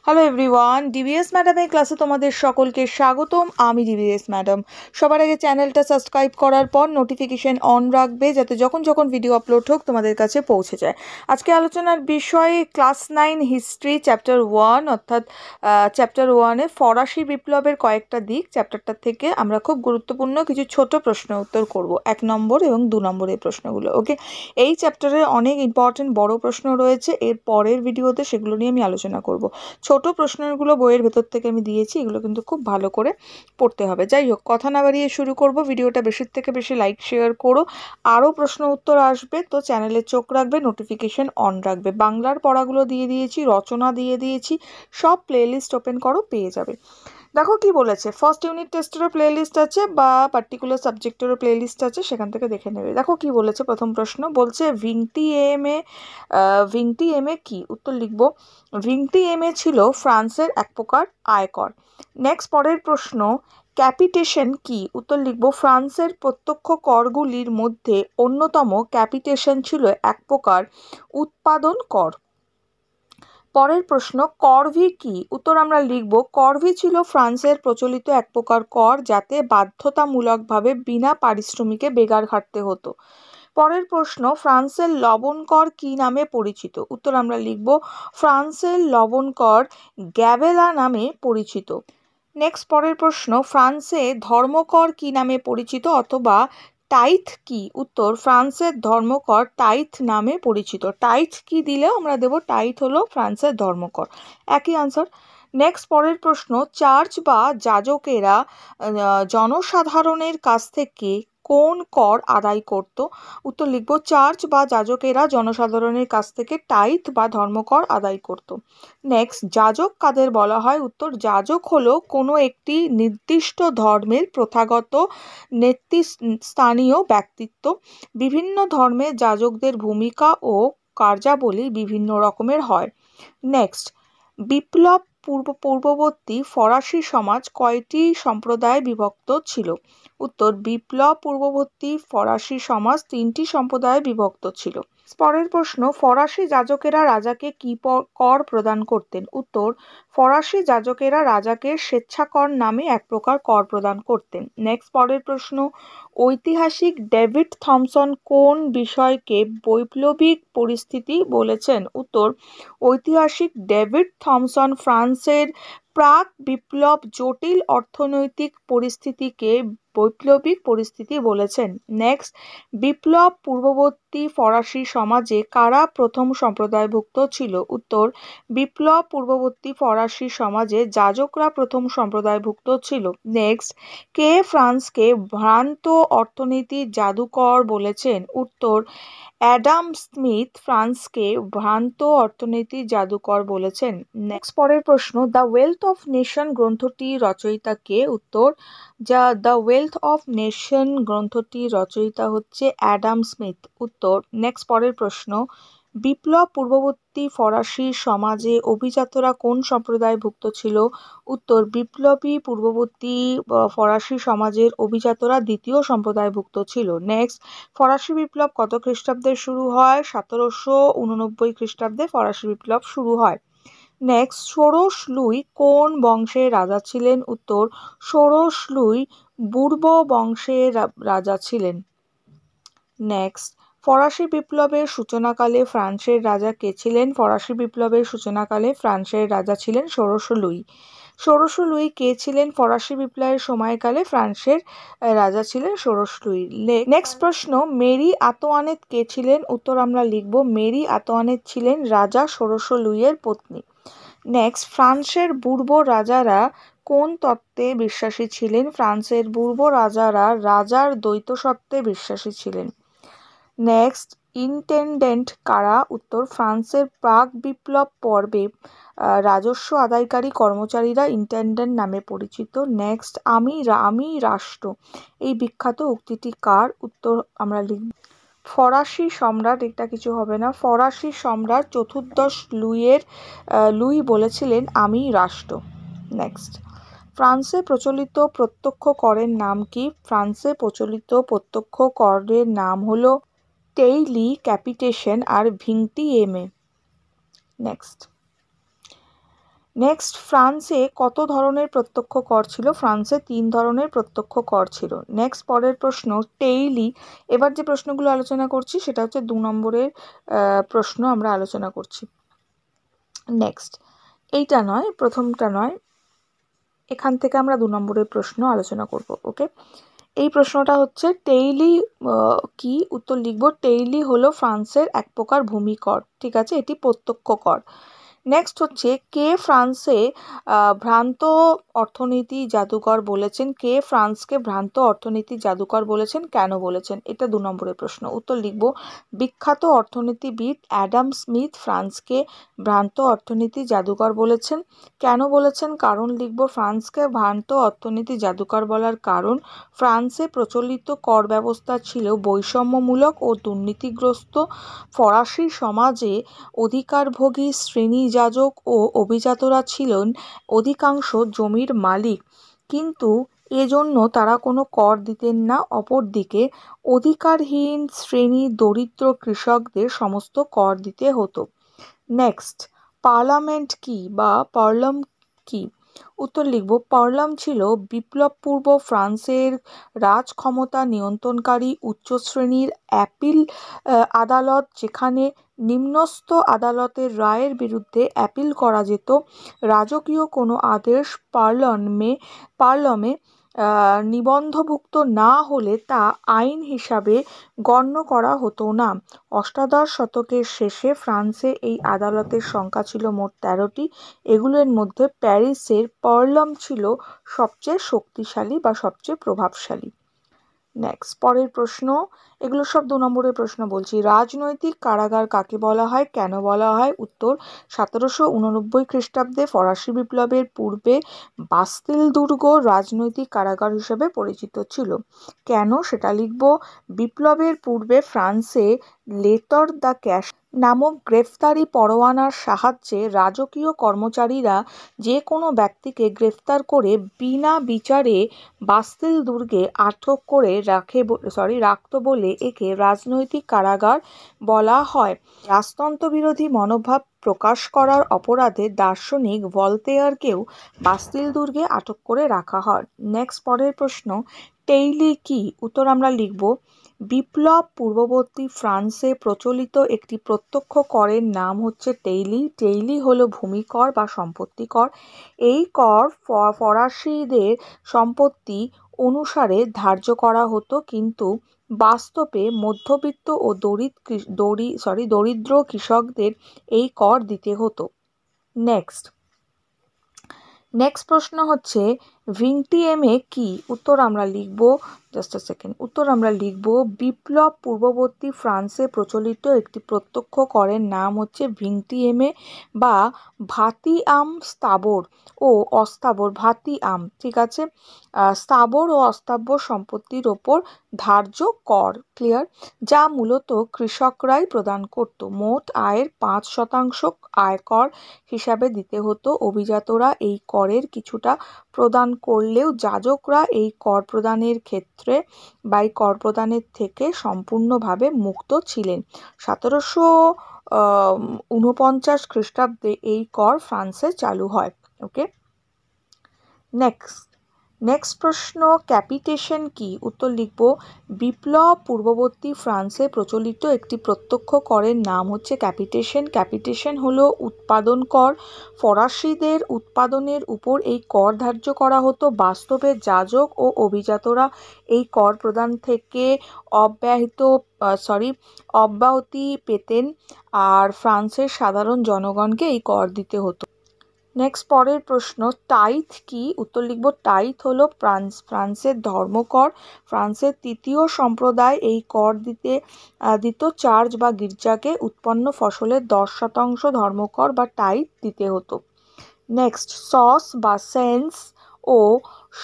Hello everyone, DVS ম্যাডামের ক্লাসে তোমাদের সকলকে স্বাগতম। আমি ডিভিএস ম্যাডাম। সবার আগে চ্যানেলটা সাবস্ক্রাইব করার পর নোটিফিকেশন অন রাখবে, যাতে যখন যখন ভিডিও আপলোড হোক তোমাদের কাছে পৌঁছে যায়। আজকে আলোচনার বিষয় ক্লাস 9 হিস্ট্রি চ্যাপ্টার 1, অর্থাৎ চ্যাপ্টার 1-এ ফরাসি বিপ্লবের কয়েকটা দিক। চ্যাপ্টারটা থেকে আমরা খুব গুরুত্বপূর্ণ কিছু ছোট প্রশ্ন উত্তর করব, 1 নম্বর এবং 2 নম্বরের প্রশ্নগুলো। ওকে, এই চ্যাপ্টারে অনেক ইম্পর্টেন্ট বড় প্রশ্ন রয়েছে, এর পরের ভিডিওতে সেগুলো নিয়ে আমি আলোচনা করব। ছোট প্রশ্নগুলো বইয়ের ভেতর থেকে আমি দিয়েছি, এগুলো কিন্তু খুব ভালো করে পড়তে হবে। যাই হোক, কথা না বাড়িয়ে শুরু করব। ভিডিওটা বেশির থেকে বেশি লাইক শেয়ার করো। আরও প্রশ্ন উত্তর আসবে, তো চ্যানেলে চোখ রাখবে, নোটিফিকেশন অন রাখবে। বাংলার পড়াগুলো দিয়ে দিয়েছি, রচনা দিয়ে দিয়েছি, সব প্লেলিস্ট ওপেন করো, পেয়ে যাবে। দেখো কি বলেছে, ফার্স্ট ইউনিট টেস্টেরও প্লেলিস্ট আছে বা পার্টিকুলার সাবজেক্টেরও প্লেলিস্ট আছে, সেখান থেকে দেখে নেবে। দেখো কি বলেছে, প্রথম প্রশ্ন বলছে ভিংটি এম এ কি? উত্তর লিখব, ভিংটি এম এ ছিল ফ্রান্সের এক প্রকার আয়কর। নেক্সট, পরের প্রশ্ন, ক্যাপিটেশন কি? উত্তর লিখব, ফ্রান্সের প্রত্যক্ষ করগুলির মধ্যে অন্যতম ক্যাপিটেশন ছিল এক প্রকার উৎপাদন কর। পরের প্রশ্ন, করভি কি? উত্তর আমরা লিখব, করভি ছিল ফ্রান্সের প্রচলিত এক প্রকার কর, যাতে বাধ্যতামূলকভাবে বিনা পারিশ্রমিকে বেগার খাটতে হতো। পরের প্রশ্ন, ফ্রান্সের লবণ কর কি নামে পরিচিত? উত্তর আমরা লিখব, ফ্রান্সের লবণ কর গ্যাবেলা নামে পরিচিত। নেক্সট, পরের প্রশ্ন, ফ্রান্সে ধর্মকর কি নামে পরিচিত অথবা টাইথ কি? উত্তর, ফ্রান্সের ধর্মকর টাইথ নামে পরিচিত। টাইথ কি দিলেও আমরা দেব, টাইথ হলো ফ্রান্সের ধর্মকর, একই আনসার। নেক্সট, পরের প্রশ্ন, চার্চ বা যাজকেরা জনসাধারণের কাছ থেকে কোন কর আদায় করত? উত্তর লিখব, চার্চ বা যাজকেরা জনসাধারণের কাছ থেকে টাইথ বা ধর্মকর আদায় করত। নেক্সট, যাজক কাদের বলা হয়? উত্তর, যাজক হলো কোনো একটি নির্দিষ্ট ধর্মের প্রথাগত নেতৃস্থানীয় ব্যক্তিত্ব। বিভিন্ন ধর্মের যাজকদের ভূমিকা ও কার্যাবলী বিভিন্ন রকমের হয়। নেক্সট, বিপ্লব পূর্ববর্তী ফরাসি সমাজ কয়টি সম্প্রদায়ে বিভক্ত ছিল? উত্তর, বিপ্লব পূর্ববর্তী ফরাসি সমাজ 3টি সম্প্রদায়ে বিভক্ত ছিল। পরের প্রশ্ন, ফরাসি যাজকেরা রাজাকে কি কর প্রদান করতেন? উত্তর, ফরাসি যাজকেরা রাজাকে স্বেচ্ছাকর নামে এক প্রকার কর প্রদান করতেন। নেক্সট, পরের প্রশ্ন, ঐতিহাসিক ডেভিড থমসন কোন বিষয়কে বৈপ্লবিক পরিস্থিতি বলেছেন? উত্তর, ঐতিহাসিক ডেভিড থমসন ফ্রান্সের প্রাক বিপ্লব জটিল অর্থনৈতিক পরিস্থিতিকে বৈপ্লবিক পরিস্থিতি বলেছেন। নেক্সট, বিপ্লব পূর্ববর্তী ফরাসি সমাজে কারা প্রথম সম্প্রদায়ভুক্ত ছিল? উত্তর, বিপ্লব পূর্ববর্তী ফরাসি সমাজে যাজকরা প্রথম সম্প্রদায়ভুক্ত ছিল। নেক্সট, কে ফ্রান্সকে ভ্রান্ত অর্থনীতির জাদুকর বলেছেন? উত্তর, অ্যাডাম স্মিথ ফ্রান্সকে ভ্রান্ত অর্থনীতির জাদুকর বলেছেন। নেক্সট, পরের প্রশ্ন, দ্য ওয়েলথ অফ নেশন গ্রন্থটির রচয়িতা কে? উত্তর, দ্য ওয়েলথ অফ নেশন গ্রন্থটির রচয়িতা হচ্ছে অ্যাডাম স্মিথ। উত্তর। নেক্সট, পরের প্রশ্ন, বিপ্লব পূর্ববর্তী ফরাসি সমাজে অভিজাতরা কোন সম্প্রদায়ভুক্ত ছিল? উত্তর, বিপ্লবী পূর্ববর্তী ফরাসি সমাজের অভিজাতরা দ্বিতীয় সম্প্রদায়ভুক্ত ছিল। নেক্সট, ফরাসি বিপ্লব কত খ্রিস্টাব্দে শুরু হয়? 1789 খ্রিস্টাব্দে ফরাসি বিপ্লব শুরু হয়। নেক্সট, ষোড়শ লুই কোন বংশের রাজা ছিলেন? উত্তর, ষোড়শ লুই বুর্ব বংশের রাজা ছিলেন। নেক্সট, ফরাসি বিপ্লবের সূচনাকালে ফ্রান্সের রাজা কে ছিলেন? ফরাসি বিপ্লবের সূচনাকালে ফ্রান্সের রাজা ছিলেন ষোড়শ লুই। ষোড়শ লুই কে ছিলেন? ফরাসি বিপ্লবের সময়কালে ফ্রান্সের রাজা ছিলেন ষোড়শ লুই। নেক্সট প্রশ্ন, মেরি আতোয়ানেত কে ছিলেন? উত্তর আমরা লিখব, মেরি আতোয়ানেত ছিলেন রাজা ষোড়শ লুইয়ের পত্নী। নেক্সট, ফ্রান্সের বুর্ব রাজারা কোন তত্ত্বে বিশ্বাসী ছিলেন? ফ্রান্সের বুর্ব রাজারা রাজার দ্বৈত সত্ত্বে বিশ্বাসী ছিলেন। নেক্সট, ইন্টেন্ডেন্ট কারা? উত্তর, ফ্রান্সের প্রাক বিপ্লব পর্বে রাজস্ব আদায়কারী কর্মচারীরা ইন্টেন্ডেন্ট নামে পরিচিত। নেক্সট, আমি রাষ্ট্র, এই বিখ্যাত উক্তিটি কার? উত্তর আমরা লিখব, ফরাসি সম্রাট, এটা কিছু হবে না, ফরাসি সম্রাট চতুর্দশ লুই বলেছিলেন আমি রাষ্ট্র। নেক্সট, ফ্রান্সে প্রচলিত প্রত্যক্ষ করের নাম কি? ফ্রান্সে প্রচলিত প্রত্যক্ষ করের নাম হলো টেইলি, capitation R ভিংটি M A. Next, next, ফ্রান্সে কত ধরনের প্রত্যক্ষ কর ছিল? ফ্রান্সে 3 ধরনের প্রত্যক্ষ কর ছিল। নেক্সট পরের প্রশ্ন, টেইলি। এবার যে প্রশ্নগুলো আলোচনা করছি সেটা হচ্ছে 2 নম্বরের প্রশ্ন আমরা আলোচনা করছি। নেক্সট, এইটা নয়, প্রথমটা নয়, এখান থেকে আমরা 2 নম্বরের প্রশ্ন আলোচনা করব। ওকে, এই প্রশ্নটা হচ্ছে টেইলি কি? উত্তর লিখব, টেইলি হলো ফ্রান্সের এক প্রকার ভূমি কর। ঠিক আছে, এটি প্রত্যক্ষ কর। নেক্সট হচ্ছে, কে ফ্রান্সে ভ্রান্ত অর্থনীতি জাদুকর বলেছেন? কে ফ্রান্সকে ভ্রান্ত অর্থনীতি জাদুকর বলেছেন, কেন বলেছেন? এটা 2 নম্বরের প্রশ্ন। উত্তর লিখব, বিখ্যাত অর্থনীতিবিদ অ্যাডাম স্মিথ ফ্রান্সকে ভ্রান্ত অর্থনীতি জাদুকর বলেছেন। কেন বলেছেন? কারণ লিখব, ফ্রান্সকে ভ্রান্ত অর্থনীতি জাদুকর বলার কারণ, ফ্রান্সে প্রচলিত কর ব্যবস্থা ছিল বৈষম্যমূলক ও দুর্নীতিগ্রস্ত। ফরাসি সমাজে অধিকারভোগী শ্রেণীযাজক ও অভিজাতরা ছিলেন অধিকাংশ জমির মালিক, কিন্তু এজন্য তারা কোনো কর দিতেন না। অপরদিকে অধিকারহীন শ্রেণী দরিদ্র কৃষকদের সমস্ত কর দিতে হতো। নেক্সট, পার্লামেন্ট কি বা পার্লাম কি? উত্তর লিখব, পার্লাম ছিল বিপ্লবপূর্ব ফ্রান্সের রাজক্ষমতা নিয়ন্ত্রণকারী উচ্চশ্রেণীর অ্যাপিল আদালত, যেখানে নিম্নস্থ আদালতের রায়ের বিরুদ্ধে অ্যাপিল করা যেত। রাজকীয় কোনো আদেশ পার্লামে নিবন্ধভুক্ত না হলে তা আইন হিসাবে গণ্য করা হতো না। অষ্টাদশ শতকের শেষে ফ্রান্সে এই আদালতের সংখ্যা ছিল মোট 13টি। এগুলোর মধ্যে প্যারিসের পার্লাম ছিল সবচেয়ে শক্তিশালী বা সবচেয়ে প্রভাবশালী। নেক্সট পরের প্রশ্ন, এগুলো সব 2 নম্বরের প্রশ্ন বলছি। রাজনৈতিক কারাগার কাকে বলা হয়, কেন বলা হয়? উত্তর, 1789 খ্রিস্টাব্দে ফরাসি বিপ্লবের পূর্বে বাস্তিল দুর্গ রাজনৈতিক কারাগার হিসেবে পরিচিত ছিল। কেন সেটা লিখব, বিপ্লবের পূর্বে ফ্রান্সে লেতর দ্য ক্যাশ নামক গ্রেফতারি পরোয়ানার সাহায্যে রাজকীয় কর্মচারীরা যে কোনো ব্যক্তিকে গ্রেফতার করে বিনা বিচারে বাস্তিল দুর্গে আটক করে রাখত বলে একে রাজনৈতিক কারাগার বলা হয়। রাজতন্ত্র বিরোধী মনোভাব প্রকাশ করার অপরাধে দার্শনিক ভলতেয়ারকেও বাস্তিল দুর্গে আটক করে রাখা হয়। নেক্সট পরের প্রশ্ন, টেইলি কি? উত্তর আমরা লিখব, বিপ্লব পূর্ববর্তী ফ্রান্সে প্রচলিত একটি প্রত্যক্ষ করের নাম হচ্ছে টেইলি। টেইলি হলো ভূমি কর বা সম্পত্তি কর। এই কর ফরাসিদের সম্পত্তি অনুসারে ধার্য করা হতো, কিন্তু বাস্তবে মধ্যবিত্ত ও দরিদ্র কৃষকদের এই কর দিতে হতো। নেক্সট প্রশ্ন হচ্ছে, ভিংটিএমএ কি? উত্তর আমরা লিখব, উত্তর আমরা লিখব, বিপ্লব পূর্ববর্তী ফ্রান্সে প্রচলিত একটি প্রত্যক্ষ করের নাম হচ্ছে ভিংটিএমএ বা ভাতিআম স্থাবর ও অস্থাবর। ভাতিআম, ঠিক আছে, স্থাবর ও অস্থাবর সম্পত্তির ওপর ধার্য কর, ক্লিয়ার, যা মূলত কৃষকরাই প্রদান করত। মোট আয়ের 5% আয়কর হিসাবে দিতে হতো। অভিজাতরা এই করের কিছুটা প্রদান করলেও যাজকরা এই কর প্রদানের ক্ষেত্রে বা এই কর প্রদানের থেকে সম্পূর্ণভাবে মুক্ত ছিলেন। 1749 খ্রিস্টাব্দে এই কর ফ্রান্সে চালু হয়। ওকে, নেক্সট প্রশ্ন, ক্যাপিটেশন কি? উত্তর লিখব, বিপ্লব পূর্ববর্তী ফ্রান্সে প্রচলিত একটি প্রত্যক্ষ করের নাম হচ্ছে ক্যাপিটেশন। ক্যাপিটেশন হলো উৎপাদন কর। ফরাসিদের উৎপাদনের উপর এই কর ধার্য করা হতো। বাস্তবে যাজক ও অভিজাতরা এই কর প্রদান থেকে অব্যাহতি পেতেন, আর ফ্রান্সের সাধারণ জনগণকে এই কর দিতে হতো। নেক্সট পরের প্রশ্ন, টাইথ কি? উত্তর লিখব, টাইথ হলো ফ্রান্সের ধর্মকর। ফ্রান্সের তৃতীয় সম্প্রদায় এই কর দিত চার্চ বা গির্জাকে উৎপন্ন ফসলের 10% ধর্মকর বা টাইথ দিতে হতো। নেক্সট, সস বা সেন্স ও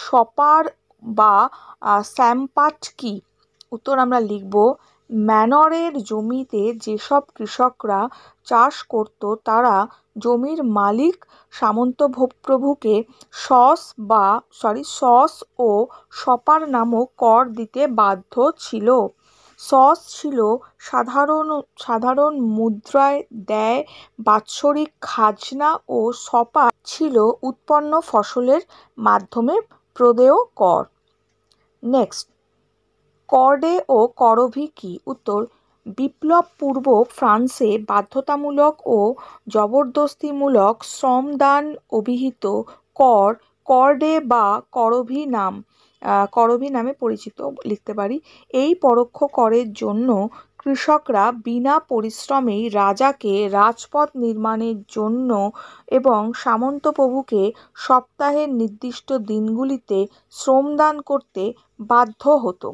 সপার বা স্যাম্পাট কি? উত্তর আমরা লিখব, ম্যানরের জমিতে যেসব কৃষকরা চাষ করত তারা জমির মালিক সামন্তপ্রভুকে সস ও সপার নামক কর দিতে বাধ্য ছিল। সস ছিল সাধারণ মুদ্রায় দেয় বাৎসরিক খাজনা ও সপা ছিল উৎপন্ন ফসলের মাধ্যমে প্রদেয় কর। নেক্সট, কর্ডে ও করভি কি? উত্তর, বিপ্লব পূর্ব ফ্রান্সে বাধ্যতামূলক ও জবরদস্তিমূলক শ্রমদান অভিহিত কর কর্ডে বা করভি নামে পরিচিত লিখতে পারি। এই পরোক্ষ করের জন্য কৃষকরা বিনা পরিশ্রমেই রাজাকে রাজপথ নির্মাণের জন্য এবং সামন্তপ্রভুকে সপ্তাহের নির্দিষ্ট দিনগুলিতে শ্রমদান করতে বাধ্য হতো।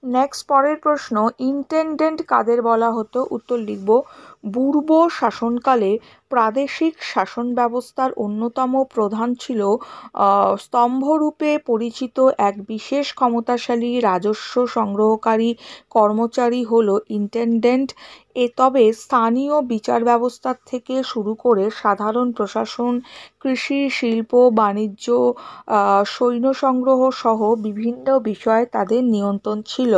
নেক্সট, পরের প্রশ্ন, ইন্টেন্ডেন্ট কাদের বলা হতো? উত্তর লিখব, পূর্ব শাসনকালে প্রাদেশিক শাসন ব্যবস্থার অন্যতম প্রধান ছিল স্তম্ভরূপে পরিচিত এক বিশেষ ক্ষমতাশালী রাজস্ব সংগ্রহকারী কর্মচারী হলো ইন্টেন্ডেন্ট। তবে স্থানীয় বিচার ব্যবস্থা থেকে শুরু করে সাধারণ প্রশাসন, কৃষি, শিল্প, বাণিজ্য, সৈন্য সংগ্রহ সহ বিভিন্ন বিষয়ে তাদের নিয়ন্ত্রণ ছিল।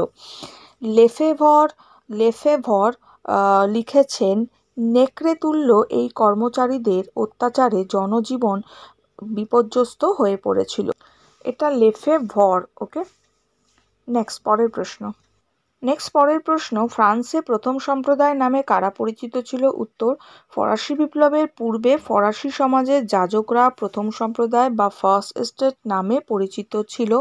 লেফেভর লিখেছেন, নেকড়েতুল্য এই কর্মচারীদের অত্যাচারে জনজীবন বিপর্যস্ত হয়ে পড়েছিল। এটা লেফেভর। ওকে, নেক্সট পরের প্রশ্ন, ফ্রান্সে প্রথম সম্প্রদায় নামে কারা পরিচিত ছিল? উত্তর, ফরাসি বিপ্লবের পূর্বে ফরাসি সমাজের যাজকরা প্রথম সম্প্রদায় বা ফার্স্ট এস্টেট নামে পরিচিত ছিল।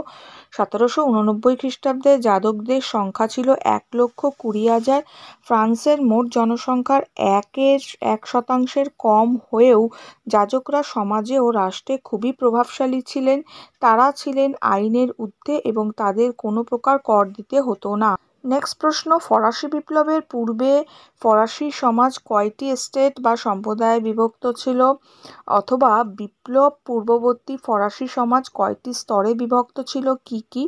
1789 খ্রিস্টাব্দে যাজকদের সংখ্যা ছিল 1,20,000। ফ্রান্সের মোট জনসংখ্যার 1% কম হয়েও যাজকরা সমাজে ও রাষ্ট্রে খুবই প্রভাবশালী ছিলেন। তারা ছিলেন আইনের ঊর্ধ্বে এবং তাদের কোনো প্রকার কর দিতে হতো না। নেক্সট প্রশ্ন, ফরাসি বিপ্লবের পূর্বে ফরাসি সমাজ কয়টি এস্টেট বা সম্প্রদায়ে বিভক্ত ছিল? অথবা বিপ্লব পূর্ববর্তী ফরাসি সমাজ কয়টি স্তরে বিভক্ত ছিল? কি কি?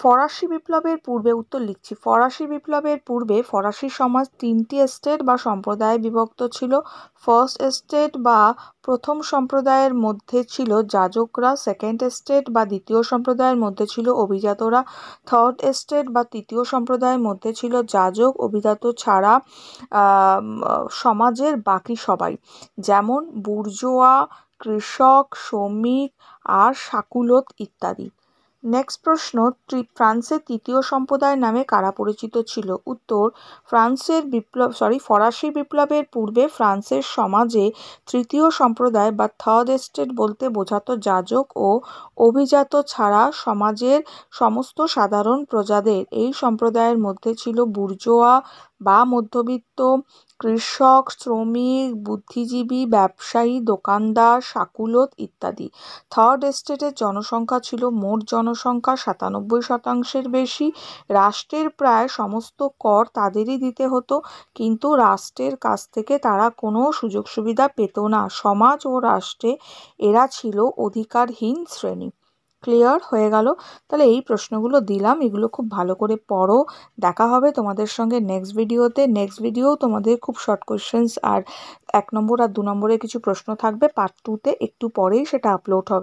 ফরাসি বিপ্লবের পূর্বে, উত্তর লিখছি, ফরাসি বিপ্লবের পূর্বে ফরাসি সমাজ 3টি এস্টেট বা সম্প্রদায়ে বিভক্ত ছিল। ফার্স্ট এস্টেট বা প্রথম সম্প্রদায়ের মধ্যে ছিল যাজকরা, সেকেন্ড এস্টেট বা দ্বিতীয় সম্প্রদায়ের মধ্যে ছিল অভিজাতরা, থার্ড এস্টেট বা তৃতীয় সম্প্রদায়ের মধ্যে ছিল যাজক, অভিজাত ছাড়া সমাজের বাকি সবাই, যেমন বুর্জোয়া, কৃষক, শ্রমিক আর শাকুলোত ইত্যাদি। নেক্সট প্রশ্ন, ফ্রান্সের তৃতীয় সম্প্রদায় নামে কারা পরিচিত ছিল? উত্তর, ফরাসি বিপ্লবের পূর্বে ফ্রান্সের সমাজে তৃতীয় সম্প্রদায় বা থার্ড এস্টেট বলতে বোঝাতো যাজক ও অভিজাত ছাড়া সমাজের সমস্ত সাধারণ প্রজাদের। এই সম্প্রদায়ের মধ্যে ছিল বুর্জোয়া বা মধ্যবিত্ত, কৃষক, শ্রমিক, বুদ্ধিজীবী, ব্যবসায়ী, দোকানদার, শাকুলোত ইত্যাদি। থার্ড এস্টেটের জনসংখ্যা ছিল মোট জনসংখ্যা 97%-এর বেশি। রাষ্ট্রের প্রায় সমস্ত কর তাদেরই দিতে হতো, কিন্তু রাষ্ট্রের কাছ থেকে তারা কোনো সুযোগ সুবিধা পেত না। সমাজ ও রাষ্ট্রে এরা ছিল অধিকারহীন শ্রেণী। ক্লিয়ার হয়ে গেল? তাহলে এই প্রশ্নগুলো দিলাম, এগুলো খুব ভালো করে পড়ো। দেখা হবে তোমাদের সঙ্গে নেক্সট ভিডিওতে। নেক্সট ভিডিও তোমাদের খুব শর্ট কোয়েশ্চেন্স আর 1 নম্বর আর 2 নম্বরের কিছু প্রশ্ন থাকবে। পার্ট 2তে একটু পরেই সেটা আপলোড হবে।